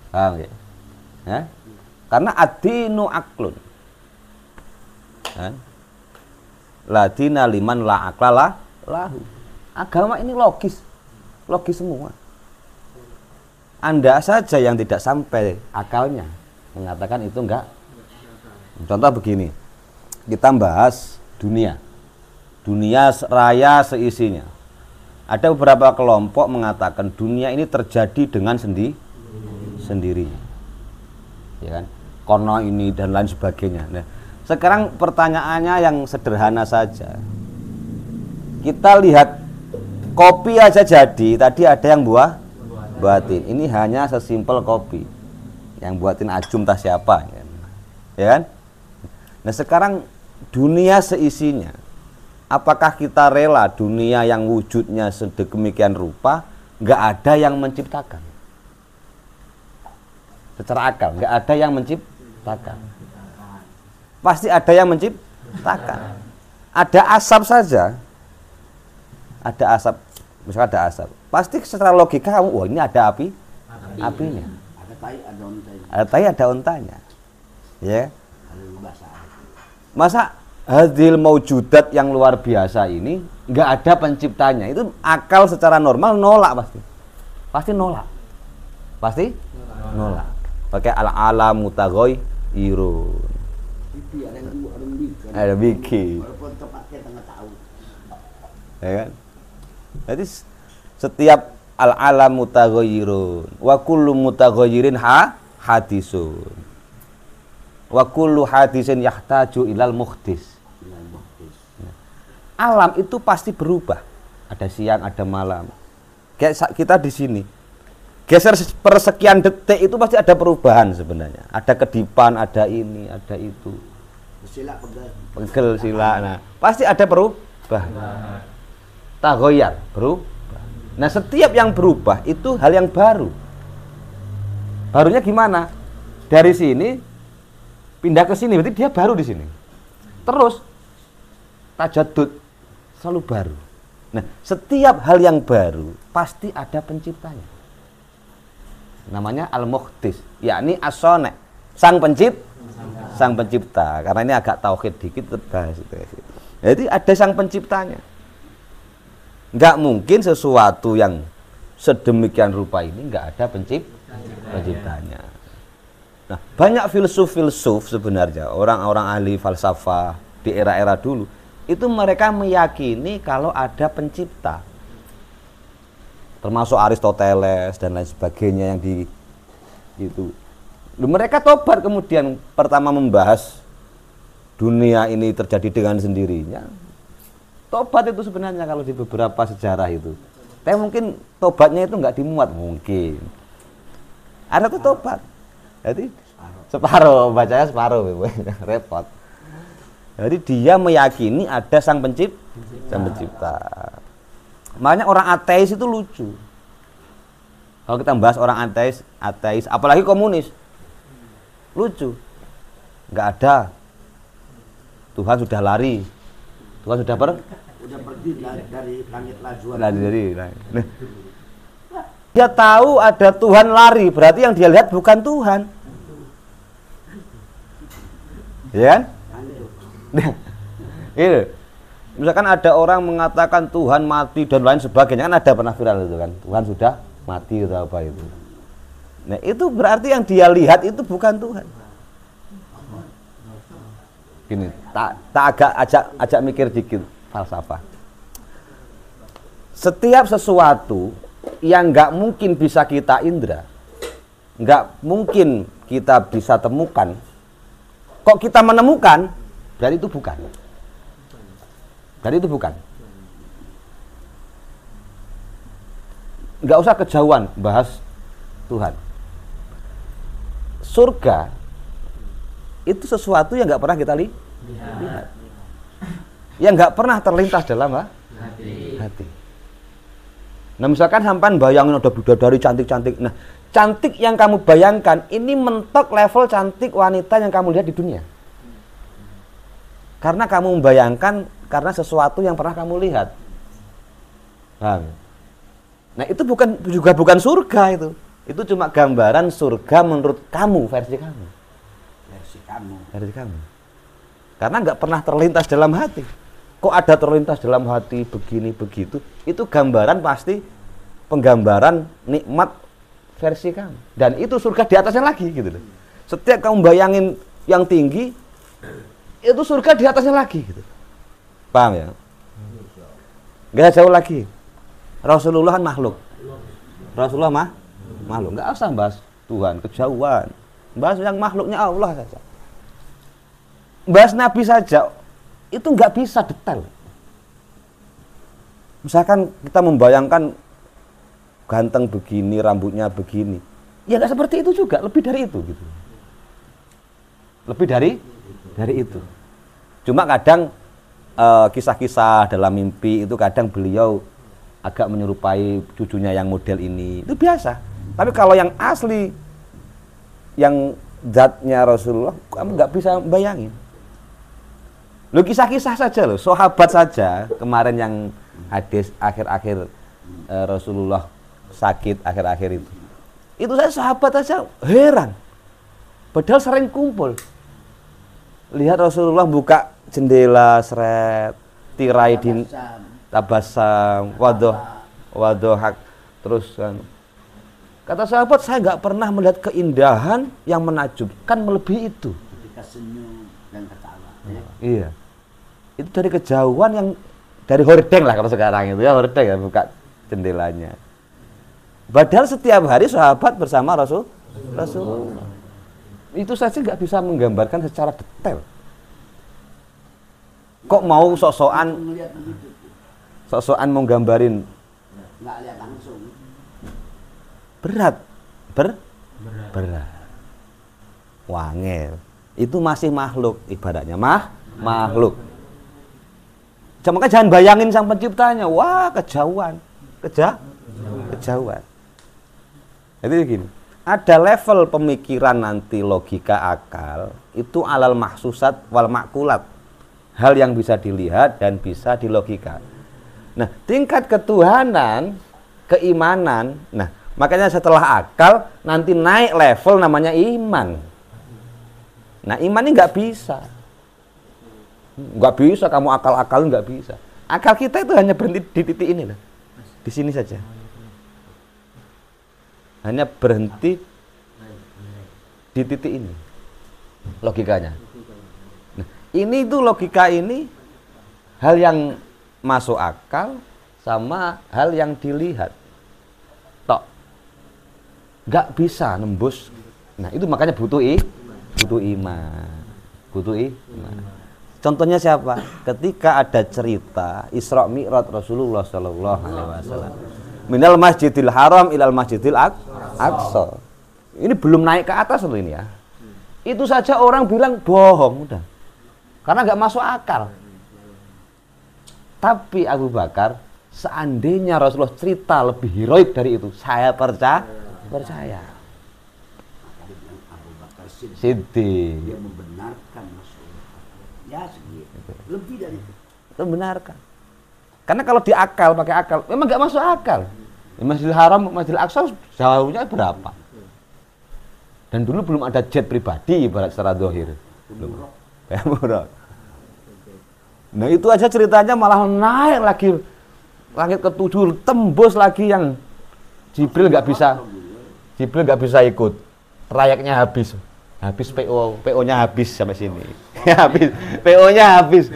paham ya? Ya? Karena ad-dinu aklun, ya? La dina liman la akla lahu. Agama ini logis semua. Anda saja yang tidak sampai akalnya mengatakan itu enggak. Contoh begini, kita bahas dunia raya seisinya. Ada beberapa kelompok mengatakan dunia ini terjadi dengan sendirinya, ya kan? Karena ini dan lain sebagainya. Nah, sekarang pertanyaannya yang sederhana saja. Kita lihat kopi aja jadi, tadi ada yang buatin. Ini hanya sesimpel kopi. Yang buatin Ajum tas siapa, ya kan? Nah sekarang dunia seisinya, apakah kita rela dunia yang wujudnya sedemikian rupa nggak ada yang menciptakan? Secara akal nggak ada yang menciptakan. Pasti ada yang menciptakan. Ada asap saja, ada asap, misalnya ada asap, pasti secara logika kamu, wah ini ada apinya. Ada tai, ada ontanya. Ada tai, ada ontanya, ya. Masa hadil maujudat yang luar biasa ini nggak ada penciptanya? Itu akal secara normal nolak pasti nolak. Pakai al-alam mutaghayyirun. Itu ada yang bikin. Ada bikin. Walaupun tepatnya nggak tahu. Ya kan? Jadi setiap al-alam mutaghayyirun wa kullu mutaghayyirin hadisun. Wa kullu hadisin yahtaju ilal muhdis. Alam itu pasti berubah. Ada siang, ada malam. Kayak kita di sini. Geser persekian detik itu pasti ada perubahan sebenarnya. Ada kedipan, ada ini, ada itu. Sila pegel sila. Nah, pasti ada perubahan. Taghayyar, berubah. Nah, setiap yang berubah itu hal yang baru. Barunya gimana? Dari sini pindah ke sini, berarti dia baru di sini. Terus tajadud, selalu baru. Nah, setiap hal yang baru pasti ada penciptanya. Namanya al-muhdis, yakni as-sani', sang pencipta. Karena ini agak tauhid dikit terbahas itu. Jadi ada sang penciptanya. Enggak mungkin sesuatu yang sedemikian rupa ini enggak ada penciptanya. Nah, banyak filsuf sebenarnya, orang-orang ahli falsafah di era-era dulu, itu mereka meyakini kalau ada pencipta. Termasuk Aristoteles dan lain sebagainya yang di itu. Mereka tobat kemudian pertama membahas dunia ini terjadi dengan sendirinya. Tobat itu sebenarnya kalau di beberapa sejarah itu. Tapi mungkin tobatnya itu nggak dimuat mungkin. Ada tuh tobat. Jadi separuh bacanya separuh, repot. Jadi dia meyakini ada sang pencipta. Makanya orang ateis itu lucu. Kalau kita bahas orang ateis, apalagi komunis, lucu. Nggak ada. Tuhan sudah lari. Tuhan sudah udah pergi dari langit lajuan. Nah, dia tahu ada Tuhan lari, berarti yang dia lihat bukan Tuhan. Ya kan? Ini, misalkan ada orang mengatakan Tuhan mati dan lain sebagainya, kan ada pernah viral itu kan, Tuhan sudah mati atau apa itu. Nah itu berarti yang dia lihat itu bukan Tuhan. Gini, tak ajak mikir dikit falsafah. Setiap sesuatu yang nggak mungkin bisa kita indra, nggak mungkin kita bisa temukan, kok kita menemukan, berarti itu bukan. Berarti itu bukan. Nggak usah kejauhan bahas Tuhan. Surga itu sesuatu yang nggak pernah kita lihat, yang nggak pernah terlintas dalam hati. Nah misalkan sampan bayangin ada bidadari cantik-cantik. Nah cantik yang kamu bayangkan ini mentok level cantik wanita yang kamu lihat di dunia. Karena kamu membayangkan karena sesuatu yang pernah kamu lihat. Paham? Nah itu bukan surga itu. Itu cuma gambaran surga menurut kamu, versi kamu. Versi kamu. Karena nggak pernah terlintas dalam hati. Kok ada terlintas dalam hati begini begitu? Itu gambaran pasti penggambaran nikmat versi kamu. Dan itu surga di atasnya lagi gitu loh. Setiap kamu bayangin yang tinggi, itu surga di atasnya lagi gitu. Paham ya? Nggak jauh lagi. Rasulullah kan makhluk. Rasulullah makhluk. Nggak usah bahas Tuhan, kejauhan. Bahas yang makhluknya Allah saja. Bahas Nabi saja itu nggak bisa detail. Misalkan kita membayangkan ganteng begini, rambutnya begini, ya nggak seperti itu juga, lebih dari itu gitu. Lebih dari itu. Cuma kadang kisah-kisah dalam mimpi itu kadang beliau agak menyerupai cucunya yang model ini, itu biasa. Tapi kalau yang asli, yang zatnya Rasulullah, kamu nggak bisa bayangin. Lo kisah-kisah saja loh, sahabat saja kemarin yang hadis akhir-akhir Rasulullah sakit akhir-akhir itu saya sahabat aja heran, padahal sering kumpul. Lihat Rasulullah buka jendela, seret, tirai di tabasam, wadohak, terus kan. Kata sahabat, saya nggak pernah melihat keindahan yang menakjubkan melebihi itu. Ketika senyum dan ketawa. Iya. Itu dari kejauhan yang dari hordeng lah kalau sekarang itu ya, hordeng ya buka jendelanya. Padahal setiap hari sahabat bersama Rasulullah. Itu saja nggak bisa menggambarkan secara detail. Kok mau sok-sokan mau gambarin? Nggak lihat langsung. Berat. Wangel. Itu masih makhluk ibaratnya makhluk. Maka jangan bayangin sang penciptanya. Wah, kejauhan. Kejauhan. Jadi gini, ada level pemikiran nanti logika akal itu alal mahsusat wal makulat. Hal yang bisa dilihat dan bisa dilogika. Nah, tingkat ketuhanan, keimanan. Nah, makanya setelah akal nanti naik level namanya iman. Nah, iman ini nggak bisa. Nggak bisa kamu akal-akal, nggak bisa. Akal kita itu hanya berhenti di titik ini loh. Di sini saja. Hanya berhenti di titik ini. Logikanya. Nah, ini tuh logika ini hal yang masuk akal sama hal yang dilihat. Tok. Nggak bisa nembus Nah, itu makanya butuh iman. Butuh iman. Contohnya siapa? Ketika ada cerita Isra Mi'raj Rasulullah sallallahu alaihi wasallam. Minal Masjidil Haram ilal Masjidil Aqsa. Ini belum naik ke atas loh ini ya. Itu saja orang bilang bohong udah. Karena nggak masuk akal. Tapi Abu Bakar, seandainya Rasulullah cerita lebih heroik dari itu, saya percaya. Abu Bakar Siddiq. dia membenarkan Rasulullah. Ya segitu. Lebih dari itu. Membenarkan. Karena kalau diakal pakai akal, memang nggak masuk akal. Masjidil Haram, Masjidil Aqsa jauhnya berapa? Dan dulu belum ada jet pribadi ibarat secara dohir. Belum. Murah. Nah itu aja ceritanya malah naik lagi langit ke-7, tembus lagi yang Jibril nggak bisa ikut. Trayeknya habis PO-nya habis sampai sini. PO-nya habis.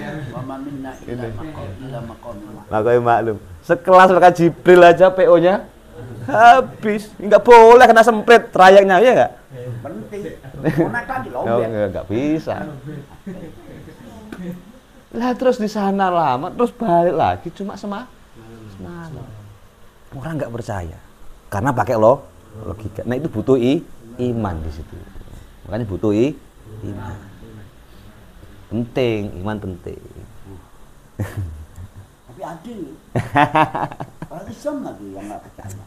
Makanya maklum. Sekelas mereka Jibril aja PO-nya habis. Nggak boleh kena semprit trayeknya, ya nggak? Penting. Lagi lobet. Nggak bisa. Lah terus di sana lama, terus balik lagi cuma semalam. Orang nggak percaya. Karena pakai logika. Nah itu butuh iman di situ. Makanya butuh iman. Penting, iman penting. Tapi adil. Orang Islam lagi yang nggak percaya.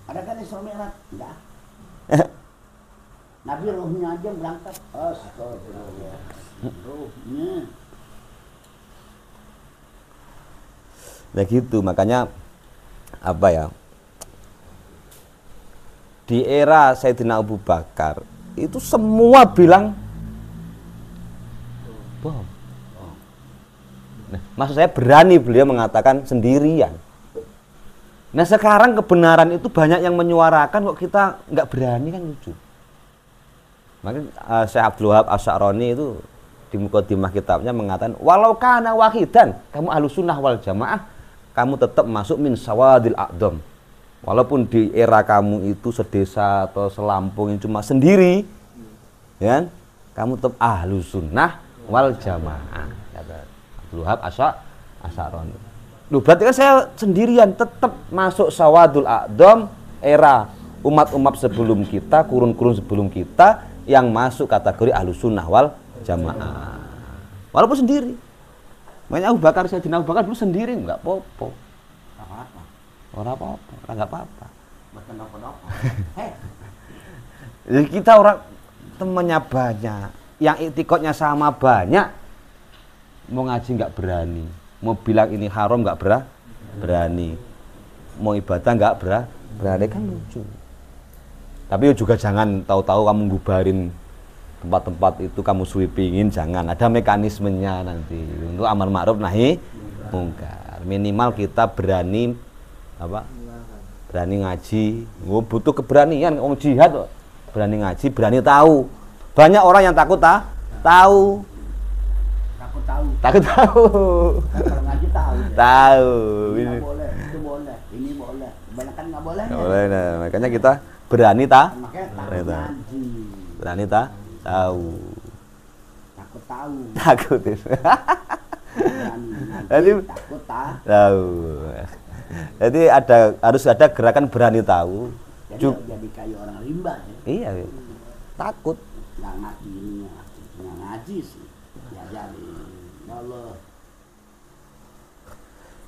Ada kan Isra Mi'raj? Enggak. Nabi ruhnya aja berangkat. Astagfirullah. Ruhnya. Nah gitu, makanya apa ya? Di era Sayyidina Abu Bakar itu semua bilang bohong. Nah, maksud saya berani beliau mengatakan sendirian. Nah sekarang kebenaran itu banyak yang menyuarakan, kok kita nggak berani, kan lucu. Makanya Syekh Abdul Wahab Asy'arani itu di mukadimah kitabnya mengatakan, walau kana wahidan, kamu ahlussunnah wal jamaah, kamu tetap masuk min sawadil a'dham. Walaupun di era kamu itu sedesa atau selampung yang cuma sendiri, ya, kamu tetap ahlussunnah wal jamaah. Kata Abdul Wahab Asy'arani. Loh, berarti kan saya sendirian, tetap masuk sawadul a'dham, era umat-umat sebelum kita, kurun-kurun sebelum kita yang masuk kategori ahlussunnah wal jamaah. Walaupun sendiri. Makanya Abu Bakar, Sayyidina Abu Bakar dulu sendiri, enggak apa-apa. Orang apa-apa, enggak apa-apa. Bukan apa-apa. Jadi kita orang temannya banyak, yang iktikadnya sama banyak, mau ngaji enggak berani. Mau bilang ini haram nggak berani, mau ibadah nggak berani, kan lucu. Tapi juga jangan tahu-tahu kamu ngubarin tempat-tempat itu, kamu sweepingin, jangan. Ada mekanismenya nanti untuk amar ma'ruf nahi mungkar. Minimal kita berani apa? Berani ngaji. Butuh keberanian, orang jihad berani ngaji, berani tahu. Banyak orang yang takut tahu. Takut tahu. Kalau ngaji tahu. Tahu. Ini boleh, itu boleh, ini boleh. Kebanyakan nggak boleh. Nggak boleh. Nah, makanya kita berani tahu. Ngaji. Berani tahu. Takut tahu. Takut itu. Jadi takut tahu. Jadi harus ada gerakan berani tahu. Jadi kayak orang rimba. Iya. Takut. Nggak ngaji ini, nggak ngaji sih. Ya jadi. Allah.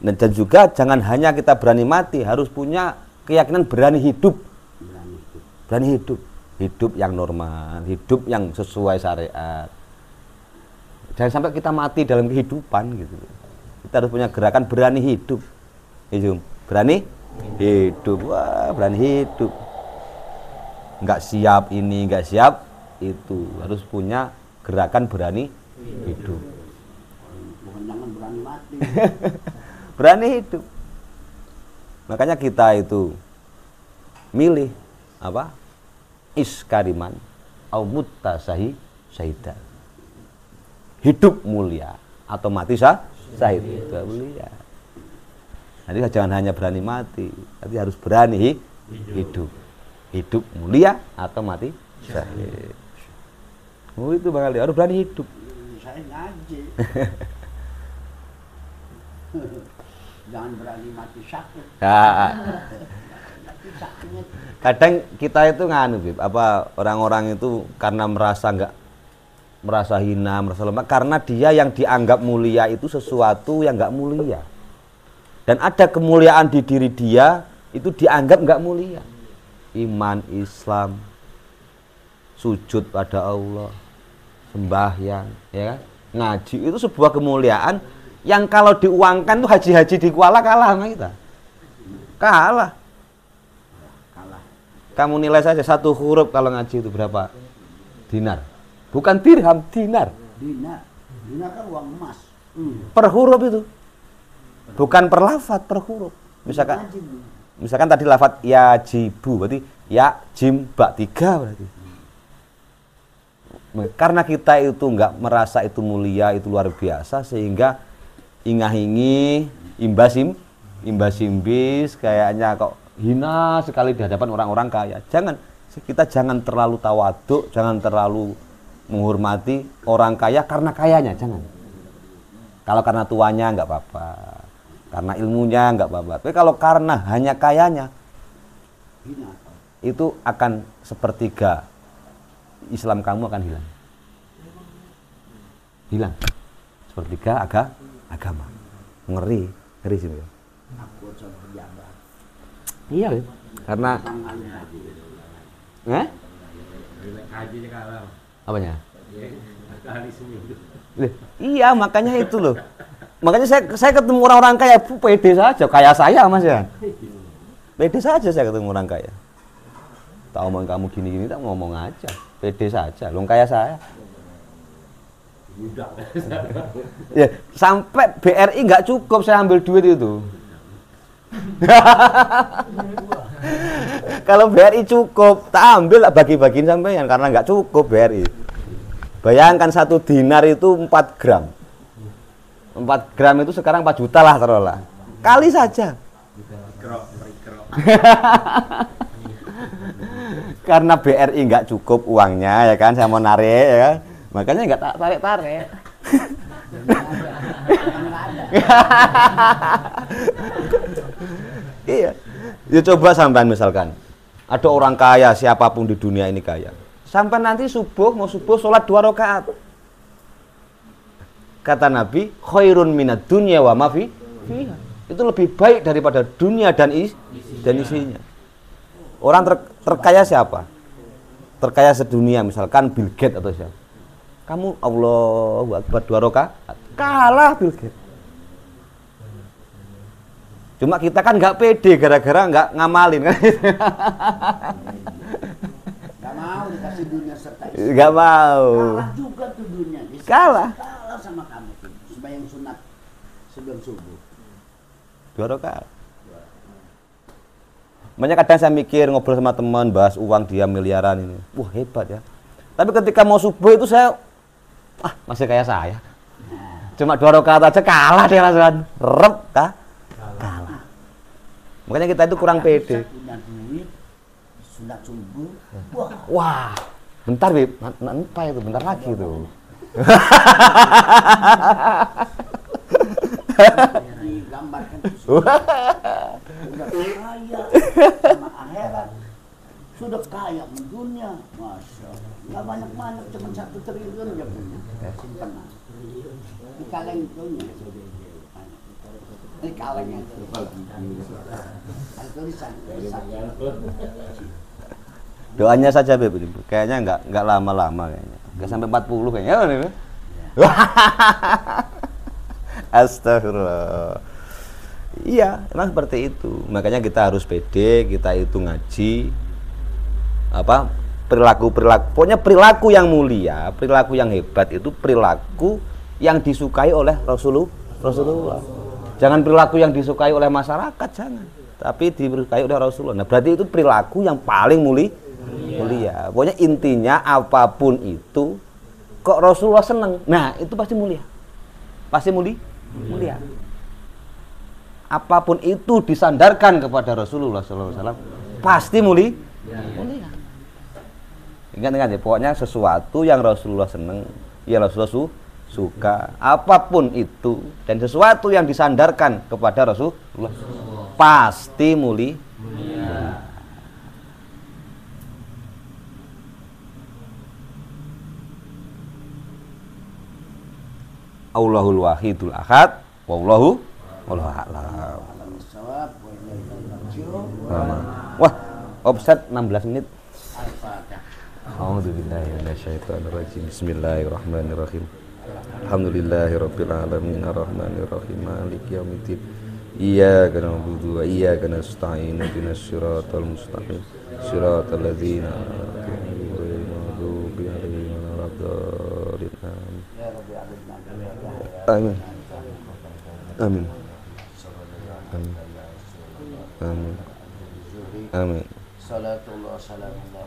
Nah, dan juga jangan hanya kita berani mati, harus punya keyakinan berani hidup. Berani hidup. Hidup yang normal, hidup yang sesuai syariat. Jangan sampai kita mati dalam kehidupan gitu. Kita harus punya gerakan berani hidup. Berani hidup. Wah, berani hidup. Enggak siap ini, enggak siap itu. Harus punya gerakan berani hidup. Bukan jangan berani mati. Berani hidup. Makanya kita itu milih apa? Iskariman au muttasahi syahidan. Hidup mulia atau mati syahid. Itu mulia. Jadi jangan hanya berani mati, tapi harus berani hidup. hidup mulia atau mati syahid. Oh itu Bang Ali, harus berani hidup. Saya ngaji. Jangan berani mati sakit. Mati sakitnya. Kadang kita itu nganu Bib, apa orang-orang itu karena merasa hina, merasa lemah karena dia yang dianggap mulia itu sesuatu yang nggak mulia. Dan ada kemuliaan di diri dia itu dianggap nggak mulia. Iman, Islam, sujud pada Allah, sembahyang, ya kan? Ngaji itu sebuah kemuliaan yang kalau diuangkan tuh haji-haji di Kuala kalah sama kita. Kalah. Kamu nilai saja satu huruf kalau ngaji itu berapa? Dinar. Bukan dirham, dinar. Dinar. Dinar kan uang emas. Per huruf itu. Bukan per lafaz, per huruf. Misalkan tadi lafaz ya jibu, berarti ya jim bak 3 berarti. Karena kita itu enggak merasa itu mulia, itu luar biasa, sehingga ingah-ingi, imbas-imbis, kayaknya kok hina sekali di hadapan orang-orang kaya. Kita jangan terlalu tawaduk, jangan terlalu menghormati orang kaya karena kayanya, jangan. Kalau karena tuanya enggak apa-apa, karena ilmunya enggak apa-apa. Tapi kalau karena hanya kayanya, itu akan sepertiga Islam kamu akan hilang. Hilang. Sepertiga agama. Ngeri sih. Aku coba pejabat. Iya, karena apanya? Iya, makanya itu loh. Makanya saya ketemu orang-orang kaya, pede saja, kayak saya Mas ya. Pede saja saya ketemu orang kaya. Tak omong kamu gini-gini, tak ngomong aja. Pede saja, lo kayak saya. Ya, sampai BRI nggak cukup saya ambil duit itu. Kalau BRI cukup, tak ambil bagi-bagiin sampean karena nggak cukup BRI. Bayangkan 1 dinar itu 4 gram. 4 gram itu sekarang 4 juta lah taruhlah. Kali saja. Karena BRI nggak cukup uangnya ya kan, saya mau narik ya kan. Makanya nggak tarik-tarik. Iya. Ya coba sampean misalkan ada orang kaya, siapapun di dunia ini kaya. Sampai nanti mau subuh sholat 2 rakaat. Kata Nabi, khairun minad dunya wa ma fiha. Itu lebih baik daripada dunia dan isinya. Orang terkaya siapa? Terkaya sedunia misalkan Bill Gates atau siapa? Kamu Allahu Akbar 2 rakaat, kalah Bill Gates. Cuma kita kan nggak pede gara-gara nggak ngamalin kan. Nggak mau dikasih dunia serta isi. Nggak mau. Kalah juga tuh dunia. Kalah sama kamu tuh. Sembahyang sunat sebelum subuh. 2 rakaat. Banyak kadang saya mikir ngobrol sama teman bahas uang dia miliaran ini. Wah hebat ya. Tapi ketika mau subuh itu saya masih kayak saya. Cuma 2 rakaat aja kalah dia langsung. Rep kalah. Makanya kita itu kurang pede. Punya duit, sunat subuh. Wah. Bentar Bib, nanti itu bentar lagi tuh. Digambarkan sudah kaya sama akhirat, sudah kaya dunia, masya Allah. Nggak banyak-banyak, cuma 1 triliun dia punya simpanan. Ini kaleng punya. Ini kalengnya itu. Tulisan. Doanya saja Beb, kayaknya nggak lama-lama kayaknya. Nggak sampai 40 kayaknya. Astagfirullah. Iya, emang seperti itu. Makanya kita harus pede, kita itu ngaji. Perilaku, pokoknya perilaku yang mulia, perilaku yang hebat itu perilaku yang disukai oleh Rasulullah. Jangan perilaku yang disukai oleh masyarakat, jangan. Tapi disukai oleh Rasulullah. Nah, berarti itu perilaku yang paling mulia. Pokoknya intinya apapun itu kok Rasulullah seneng. Nah, itu pasti mulia. Pasti mulia. Apapun itu disandarkan kepada Rasulullah SAW, pasti mulia. mulia. Ingat ya, pokoknya sesuatu yang Rasulullah seneng, ya Rasulullah suka, apapun itu, dan sesuatu yang disandarkan kepada Rasulullah pasti mulia. Allahul wahidul ahad, wallahu a'lam. Wah, offset 16 menit. A'udzubillahi minasyaitonirrajim. Bismillahirrahmanirrahim. Alhamdulillahirabbil alamin arrahmanir rahim maliki yaumiddin. Iyyaka na'budu wa iyyaka nasta'in ihdinas siratal mustaqim. Siratal ladzina an'amta 'alaihim ghairil maghdubi 'alaihim waladdallin. Amin. Amin. Amin. Amin. Amin. Salatullah salamullah.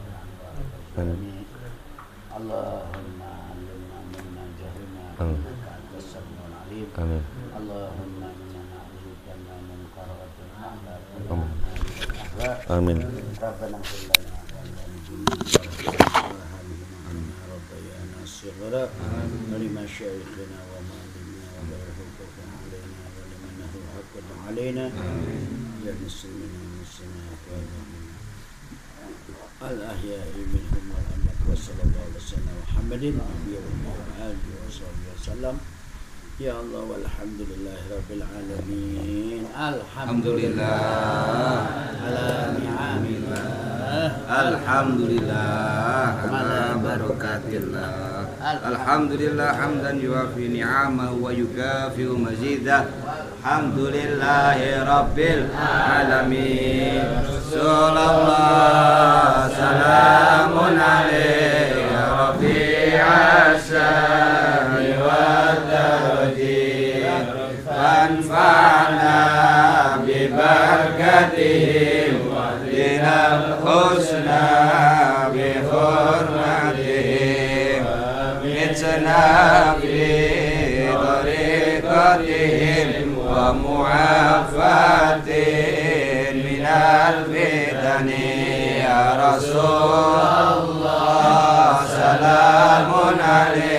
Amin. Allahumma 'allimna mimma jahilna. Amin. Amin. Allahumma inna na'udzubika min munkaratil akhlaq. Amin. Rabbana ighfir lana rabbayana shighra wa lima shaykhina wa ma'allimna wa la hukukum alaina wa liman lahu haqqun alaina ya muslimina wa muslimat wa al-ahya'i minhum wal amwat wa sallallahu alaihi wasallam Muhammadin wa alihi wa sahbihi wasallam. Ya Allah walhamdulillahi rabbil alamin. Alhamdulillah ala ni'amillah. Alhamdulillah ala barakatillah. Alhamdulillah hamdan yuwafi ni'amahu wa yukafi'u mazidah. Alhamdulillahi rabbil alamin. Sallallahu salamun alaihi ya rafi'as sani wa darajin. Fanfa'na bibarakatihim wa dinal husna bi hurmatihim. Mitna bi tariqatihim wa mu'afatin minal fitani ya Rasulullah. Salamun alaihi